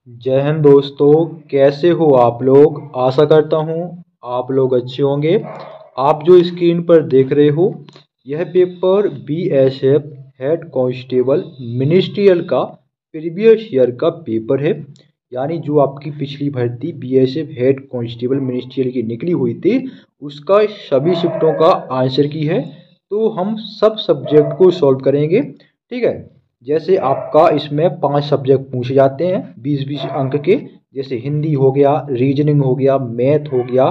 जय हिंद दोस्तों। कैसे हो आप लोग? आशा करता हूँ आप लोग अच्छे होंगे। आप जो स्क्रीन पर देख रहे हो यह paper BSF head constable ministerial का प्रीवियस ईयर का पेपर है। यानी जो आपकी पिछली भर्ती बीएसएफ हेड कांस्टेबल मिनिस्ट्रियल की निकली हुई थी उसका सभी शिफ्टों का आंसर की है। तो हम सब सब्जेक्ट को सॉल्व करेंगे, ठीक है। जैसे आपका इसमें 5 सब्जेक्ट पूछे जाते हैं 20-20 अंक के। जैसे हिंदी हो गया, रीजनिंग हो गया, मैथ हो गया,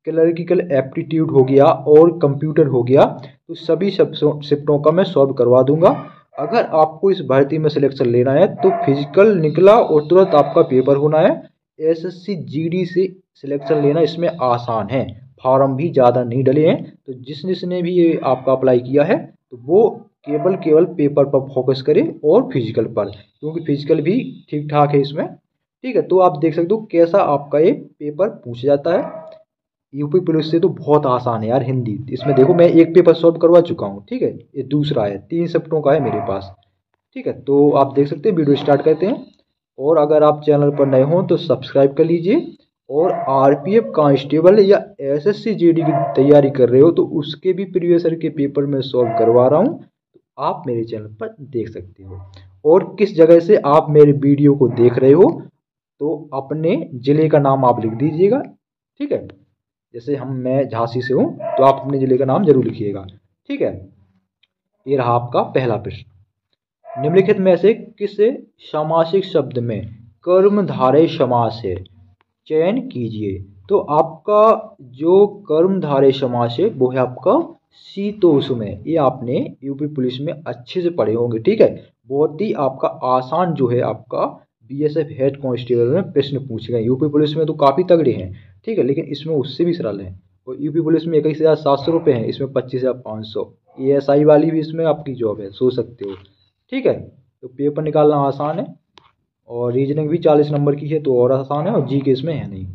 क्लरिकल एप्टीट्यूड हो गया और कंप्यूटर हो गया। तो सभी शिफ्टों का मैं सॉल्व करवा दूंगा। अगर आपको इस भर्ती में सिलेक्शन लेना है तो फिजिकल निकला और तुरंत आपका पेपर होना है। एसएससी जीडी से सिलेक्शन लेना इसमें आसान है, फॉर्म भी ज़्यादा नहीं डले हैं। तो जिसने भी ये आपका अप्लाई किया है तो वो केवल पेपर पर फोकस करें और फिजिकल पर, क्योंकि फिजिकल भी ठीक ठाक है इसमें, ठीक है। तो आप देख सकते हो कैसा आपका ये पेपर पूछा जाता है। यूपी पुलिस से तो बहुत आसान है यार हिंदी। इसमें देखो मैं एक पेपर सॉल्व करवा चुका हूँ, ठीक है। ये दूसरा है, 3 शिफ्टों का है मेरे पास, ठीक है। तो आप देख सकते हैं, वीडियो स्टार्ट करते हैं। और अगर आप चैनल पर नए हो तो सब्सक्राइब कर लीजिए। और आरपीएफ कांस्टेबल या एसएससी जीडी की तैयारी कर रहे हो तो उसके भी प्रीवियस ईयर के पेपर में सॉल्व करवा रहा हूँ, आप मेरे चैनल पर देख सकते हो। और किस जगह से आप मेरे वीडियो को देख रहे हो तो अपने ज़िले का नाम आप लिख दीजिएगा, ठीक है। जैसे मैं झांसी से हूँ तो आप अपने ज़िले का नाम जरूर लिखिएगा, ठीक है। ये रहा आपका पहला प्रश्न। निम्नलिखित में से किस सामासिक शब्द में कर्मधारय समास है, चयन कीजिए। तो आपका जो कर्मधारय समास है वो है आपका शीतोष्ण। ये आपने यूपी पुलिस में अच्छे से पढ़े होंगे, ठीक है। बहुत ही आपका आसान जो है आपका बीएसएफ हेड कांस्टेबल में प्रश्न पूछे गए। यूपी पुलिस में तो काफ़ी तगड़े हैं, ठीक है, लेकिन इसमें उससे भी सरल है। और यूपी पुलिस में 21,700 रुपये हैं, इसमें 25,500। एएसआई वाली भी इसमें आपकी जॉब है, सोच सकते हो, ठीक है। तो पेपर निकालना आसान है। और रीजनिंग भी 40 नंबर की है तो और आसान है। और जी के इसमें है नहीं,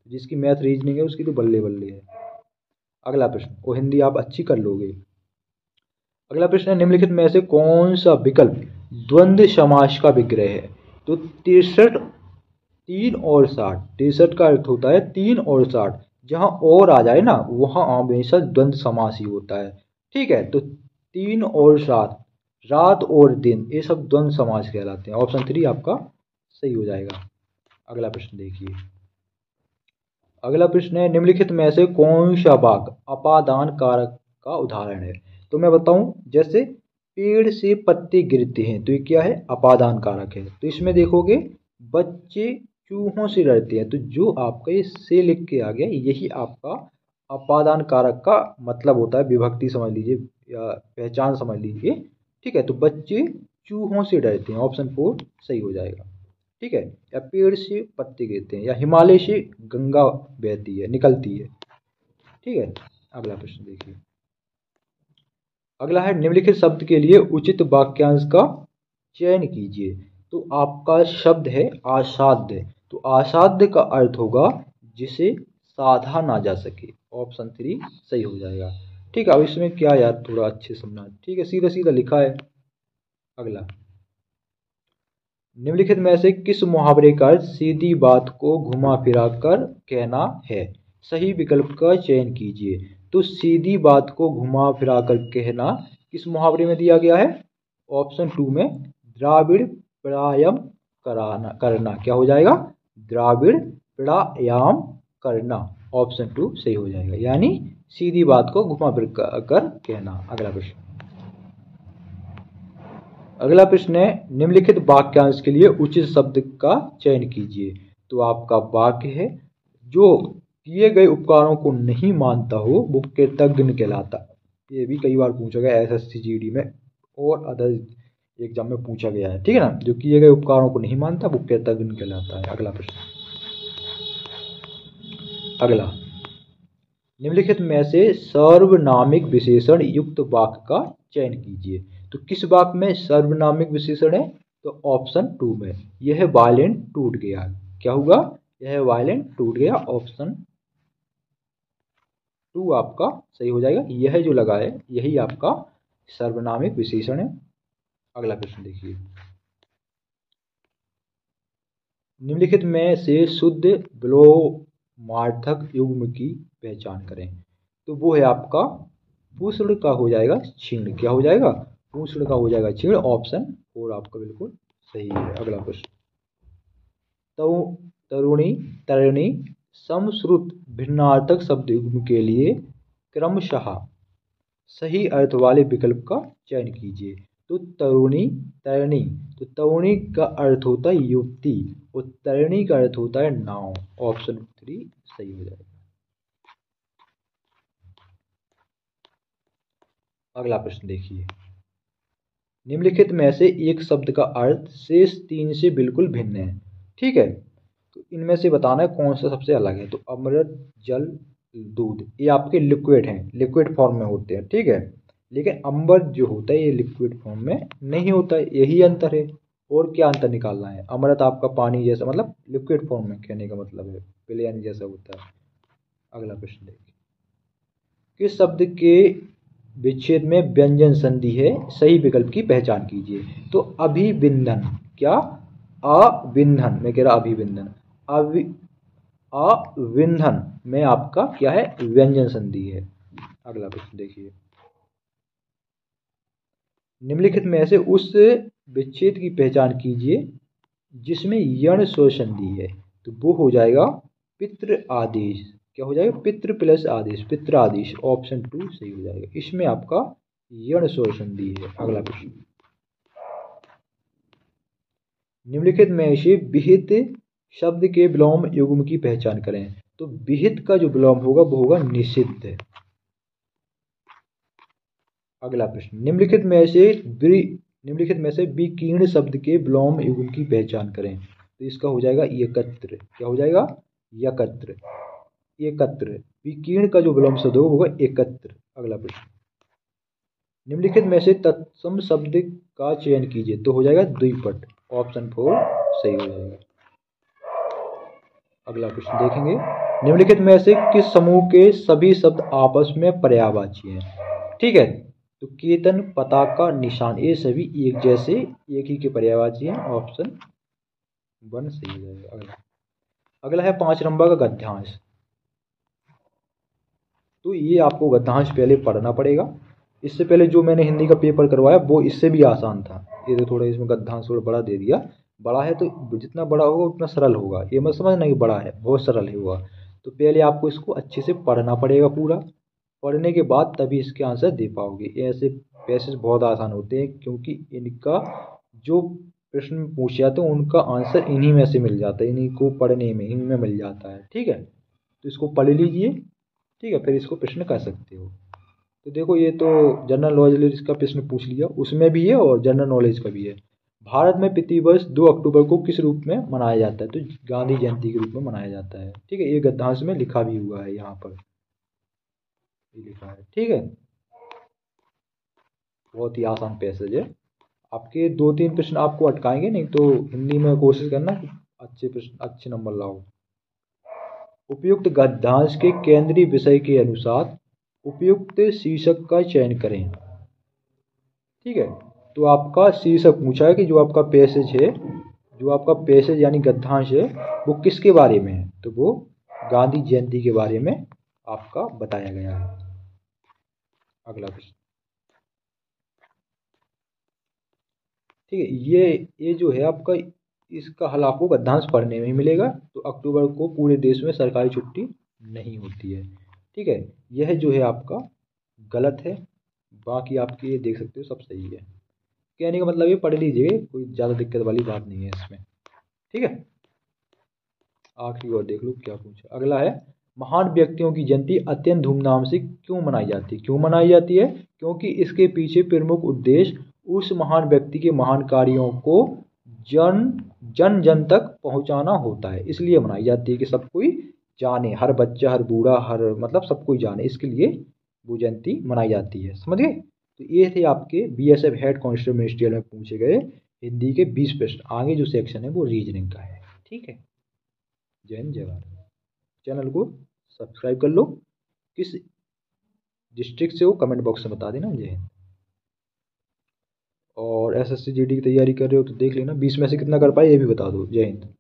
जिसकी मैथ रीजनिंग है उसकी तो बल्ले बल्ले है। अगला प्रश्न, वो हिंदी आप अच्छी कर लोगे। अगला प्रश्न है, निम्नलिखित में से कौन सा विकल्प द्वंद्व समास का विग्रह है। तो 63, 3 और 60। 63 का अर्थ होता है 3 और 60। जहां और आ जाए ना वहां हमेशा द्वंद्व समास ही होता है, ठीक है। तो 3 और 7, रात और दिन, ये सब द्वंद्व समास कहलाते हैं। ऑप्शन 3 आपका सही हो जाएगा। अगला प्रश्न देखिए। अगला प्रश्न है, निम्नलिखित में से कौन सा वाक्य अपादान कारक का उदाहरण है। तो मैं बताऊं, जैसे पेड़ से पत्ते गिरते हैं तो ये क्या है, अपादान कारक है। तो इसमें देखोगे बच्चे चूहों से डरते हैं, तो जो आपका ये से लिख के आ गया यही आपका अपादान कारक का मतलब होता है, विभक्ति समझ लीजिए या पहचान समझ लीजिए, ठीक है। तो बच्चे चूहों से डरते हैं, ऑप्शन 4 सही हो जाएगा, ठीक है। या पेड़ से पत्ते गिरते हैं, या हिमालय से गंगा बहती है निकलती है, ठीक है। अगला प्रश्न देखिए। अगला है, निम्नलिखित शब्द के लिए उचित वाक्यांश का चयन कीजिए। तो आपका शब्द है आसाध्य। तो आसाध्य का अर्थ होगा जिसे साधा ना जा सके, ऑप्शन 3 सही हो जाएगा, ठीक है। अब इसमें क्या यार, थोड़ा अच्छे समझना, ठीक है, सीधा सीधा लिखा है। अगला, निम्नलिखित में से किस मुहावरे का अर्थ सीधी बात को घुमा फिरा कर कहना है। सही विकल्प का चयन कीजिए। तो सीधी बात को घुमा फिरा कर कहना किस मुहावरे में दिया गया है, ऑप्शन 2 में द्राविड़ प्राणायाम करना क्या हो जाएगा, द्राविड़ प्राणायाम करना, ऑप्शन 2 सही हो जाएगा, यानी सीधी बात को घुमा फिर कर कहना। अगला प्रश्न। अगला प्रश्न है, निम्नलिखित वाक्यांश के लिए उचित शब्द का चयन कीजिए। तो आपका वाक्य है, जो किए गए उपकारों को नहीं मानता हो वो कृतज्ञ कहलाता है। ये भी कई बार पूछा गया एसएससी जीडी में और अदर एग्जाम में पूछा गया है, ठीक है ना। जो किए गए उपकारों को नहीं मानता वो कृतज्ञ कहलाता है। अगला प्रश्न। अगला, निम्नलिखित में से सर्वनामिक विशेषण युक्त वाक्य का चयन कीजिए। तो किस वाक्य में सर्वनामिक विशेषण है, तो ऑप्शन 2 में यह वायलिन टूट गया, क्या होगा, यह वायलिन टूट गया, ऑप्शन 2 आपका सही हो जाएगा। यह जो लगा है यही आपका सर्वनामिक विशेषण है। अगला प्रश्न देखिए। निम्नलिखित में से शुद्ध विलोमार्थक युग्म की पहचान करें। तो वो है आपका पूर्ण का हो जाएगा क्षीण। क्या हो जाएगा? पूर्ण का हो जाएगा क्षीण। ऑप्शन 4 आपका बिल्कुल सही है। अगला प्रश्न, तरुणी तरणि समश्रुत भिन्नार्थक शब्द युग्म के लिए क्रमशः सही अर्थ वाले विकल्प का चयन कीजिए। तो तरुणी तरणी, तो तरुणी का अर्थ होता है युवती और तरणी का अर्थ होता है नाव। ऑप्शन 3 सही हो जाएगा। अगला प्रश्न देखिए, निम्नलिखित में से एक शब्द का अर्थ शेष 3 से बिल्कुल भिन्न है। ठीक है, तो इनमें से बताना है कौन सा सबसे अलग है। तो अमृत, जल, दूध, ये आपके लिक्विड हैं, लिक्विड फॉर्म में होते हैं। ठीक है, लेकिन अमृत जो होता है ये लिक्विड फॉर्म में नहीं होता है, यही अंतर है। और क्या अंतर निकालना है? अमृत आपका पानी जैसा, मतलब लिक्विड फॉर्म में कहने का मतलब है, प्लेन जैसा होता है। अगला प्रश्न देखिए, किस शब्द के विच्छेद में व्यंजन संधि है? सही विकल्प की पहचान कीजिए। तो अभिविंधन, क्या? अविंधन, मैं कह रहा अभिविंधन। अविंधन में आपका क्या है? व्यंजन संधि है। अगला प्रश्न देखिए, निम्नलिखित में से उस विच्छेद की पहचान कीजिए जिसमें यण स्वर संधि है। तो वो हो जाएगा पितृ आदेश। क्या हो जाएगा? पितृ प्लस आदेश, पितृ आदेश। ऑप्शन 2 सही हो जाएगा। इसमें आपका यण स्वर संधि है। अगला प्रश्न, निम्नलिखित में से विहित शब्द के विलोम युग्म की पहचान करें। तो विहित का जो विलोम होगा वो होगा निषिद्ध। अगला प्रश्न, निम्नलिखित में से विकीर्ण शब्द के विलोम युग्म की पहचान करें। तो इसका हो जाएगा एकत्र। क्या हो जाएगा? एकत्र, एकत्र। विकीर्ण का जो विलोम शब्द होगा वो होगा एकत्र। अगला प्रश्न, निम्नलिखित में से तत्सम शब्द का चयन कीजिए। तो हो जाएगा द्विपद। ऑप्शन 4 सही हो जाएगा। अगला प्रश्न देखेंगे, निम्नलिखित में से किस समूह के सभी शब्द आपस में पर्यायवाची हैं? ठीक है, तो केतन, पताका, निशान, ये सभी एक जैसे, एक ही के पर्यायवाची हैं। ऑप्शन 1 सही हो जाएगा। अगला है 5 नंबर का गद्यांश। तो ये आपको गद्यांश पहले पढ़ना पड़ेगा। इससे पहले जो मैंने हिंदी का पेपर करवाया वो इससे भी आसान था। ये तो थोड़ा इसमें गद्यांश थोड़ा बड़ा दे दिया। बड़ा है तो जितना बड़ा होगा उतना सरल होगा, ये मत समझना कि बड़ा है, बहुत सरल है होगा। तो पहले आपको इसको अच्छे से पढ़ना पड़ेगा पूरा। पढ़ने के बाद तभी इसके आंसर दे पाओगे। ऐसे पैसेज बहुत आसान होते हैं क्योंकि इनका जो प्रश्न पूछे जाते हैं उनका आंसर इन्हीं में से मिल जाता है, इन्हीं को पढ़ने में, इनमें मिल जाता है। ठीक है, तो इसको पढ़ लीजिए। ठीक है, फिर इसको प्रश्न कर सकते हो। तो देखो, ये तो जनरल नॉलेज का प्रश्न पूछ लिया, उसमें भी है और जनरल नॉलेज का भी है। भारत में प्रतिवर्ष 2 अक्टूबर को किस रूप में मनाया जाता है? तो गांधी जयंती के रूप में मनाया जाता है। ठीक है, ये गद्यांश में लिखा भी हुआ है, यहाँ पर ये लिखा है। ठीक है, बहुत ही आसान पैसेज है। आपके 2-3 प्रश्न आपको अटकाएंगे, नहीं तो हिंदी में कोशिश करना कि अच्छे प्रश्न, अच्छे नंबर लाओ। उपयुक्त गद्यांश के केंद्रीय विषय के अनुसार उपयुक्त शीर्षक का चयन करें। ठीक है, तो आपका शीर्षक पूछा है कि जो आपका पैसेज है, जो आपका पैसेज यानी गद्यांश है वो किसके बारे में है? तो वो गांधी जयंती के बारे में आपका बताया गया है। अगला प्रश्न, ठीक है, ये जो है आपका, इसका हल आपको गद्यांश पढ़ने में ही मिलेगा। तो अक्टूबर को पूरे देश में सरकारी छुट्टी नहीं होती है। ठीक है, यह जो है आपका गलत है, बाकी आपके ये देख सकते हो सब सही है। कहने का मतलब ये पढ़ लीजिए, कोई ज़्यादा दिक्कत वाली बात नहीं है इसमें। ठीक है, आखिरी और देख लो क्या पूछा। अगला है, महान व्यक्तियों की जयंती अत्यंत धूमधाम से क्यों मनाई जाती है? क्यों मनाई जाती है? क्योंकि इसके पीछे प्रमुख उद्देश्य उस महान व्यक्ति के महान कार्यों को जन जन जन तक पहुंचाना होता है, इसलिए मनाई जाती है कि सब कोई जाने, हर बच्चा, हर बूढ़ा, हर मतलब सब कोई जाने, इसके लिए वो जयंती मनाई जाती है। समझ गए? तो ये थे आपके बीएसएफ हेड कांस्टेबल मिनिस्ट्रियल में पूछे गए हिंदी के 20 प्रश्न। आगे जो सेक्शन है वो रीजनिंग का है। ठीक है, जय हिंद जय भारत। चैनल को सब्सक्राइब कर लो। किस डिस्ट्रिक्ट से हो कमेंट बॉक्स में बता देना। जय हिंद। और एसएससी जीडी की तैयारी कर रहे हो तो देख लेना 20 में से कितना कर पाए ये भी बता दो। जय हिंद।